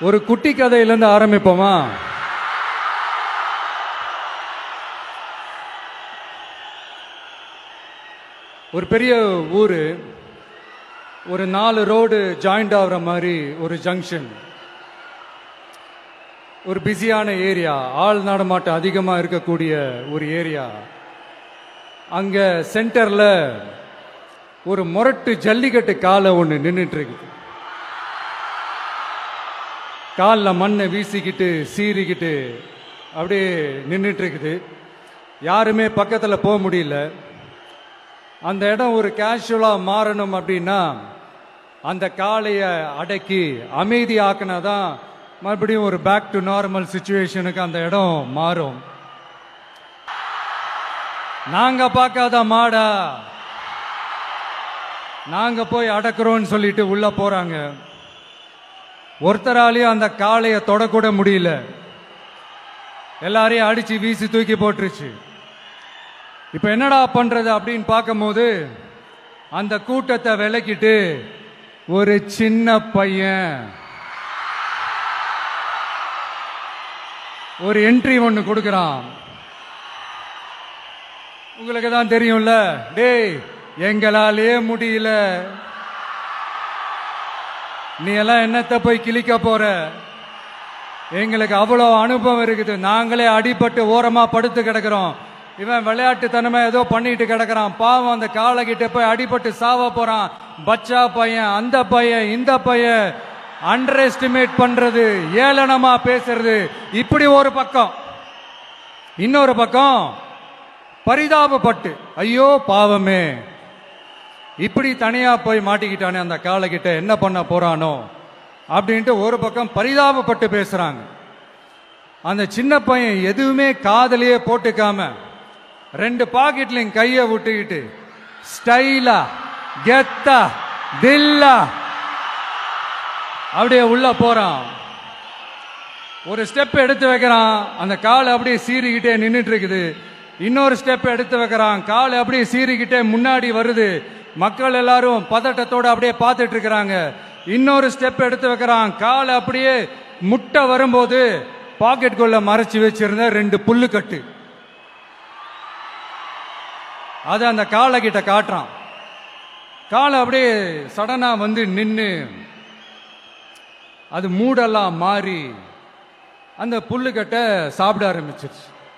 ஒரு குட்டி கதையிலேருந்து ஆரம்பிப்போமா? ஒரு பெரிய ஊர், ஒரு 4 ரோடு ஜாயிண்ட் ஆகிற மாதிரி ஒரு ஜங்ஷன், ஒரு பிஸியான ஏரியா, ஆள் நடமாட்டம் அதிகமாக இருக்கக்கூடிய ஒரு ஏரியா. அங்கே சென்டரில் ஒரு முரட்டு ஜல்லிக்கட்டு காலை ஒன்று நின்றுட்டு இருக்கு. காலில் மண்ணை வீசிக்கிட்டு சீறிக்கிட்டு அப்படியே நின்றுட்டு இருக்குது. யாருமே பக்கத்தில் போக முடியல. அந்த இடம் ஒரு கேஷுவலாக மாறணும் அப்படின்னா அந்த காளையை அடக்கி அமைதி ஆக்கினா தான் மறுபடியும் ஒரு பேக் டு நார்மல் சுச்சுவேஷனுக்கு அந்த இடம் மாறும். நாங்க பார்க்காத மாடா, நாங்க போய் அடக்குறோம்னு சொல்லிட்டு உள்ள போறாங்க. ஒருத்தராலையும் அந்த காளையை தொடக்கூட முடியல. எல்லாரையும் அடிச்சு வீசி தூக்கி போட்டுருச்சு. இப்ப என்னடா பண்றது அப்படின்னு பார்க்கும்போது அந்த கூட்டத்தை விலக்கிட்டு ஒரு சின்ன பையன் ஒரு என்ட்ரி ஒன்று கொடுக்கிறான். உங்களுக்கு தான் தெரியும்ல, டேய் எங்களாலே முடியல, நீ எல்லாம் என்னத்தை போய் கிழிக்க போற, எங்களுக்கு அவ்வளோ அனுபவம் இருக்குது, நாங்களே அடிபட்டு ஓரமா படுத்து கிடக்கிறோம், இவன் விளையாட்டுத்தனமா ஏதோ பண்ணிட்டு கிடக்கிறான், பாவம் அந்த காலை கிட்ட போய் அடிபட்டு சாவ போறான், பச்சா பையன், அந்த பையன், இந்த பையன், அண்டர் எஸ்டிமேட் பண்றது, ஏளனமா பேசுறது, இப்படி ஒரு பக்கம். இன்னொரு பக்கம் பரிதாபப்பட்டு ஐயோ பாவமே இப்படி தனியா போய் மாட்டிக்கிட்டானே அந்த காலை கிட்ட, என்ன பண்ண போறானோ அப்படின்ட்டு ஒரு பக்கம் பரிதாபப்பட்டு பேசுறாங்க. அந்த சின்ன பையன் எதுவுமே காதலையே போட்டுக்காம 2 பாக்கெட்லையும் கையை விட்டுக்கிட்டு ஸ்டைலா கெத்தா தில்லா அப்படியே உள்ள போறான். ஒரு ஸ்டெப் எடுத்து வைக்கிறான், அந்த காலை அப்படியே சீறிக்கிட்டே நின்றுட்டு இருக்குது. இன்னொரு ஸ்டெப் எடுத்து வைக்கிறான், காலை அப்படியே சீறிக்கிட்டே முன்னாடி வருது. மக்கள் எல்லாரும் பதட்டத்தோட அப்படியே பார்த்துட்டு இருக்கிறாங்க. இன்னொரு ஸ்டெப் எடுத்து வைக்கிறான், காலை அப்படியே முட்டை வரும்போது பாக்கெட்டுக்குள்ள மறைச்சு வச்சிருந்த 2 புல்லுக்கட்டு அதை அந்த காலை கிட்ட காட்டுறான். காலை அப்படியே சடனா வந்து நின்று அது மூடெல்லாம் மாறி அந்த புல்லுக்கட்டை சாப்பிட ஆரம்பிச்சிருச்சு.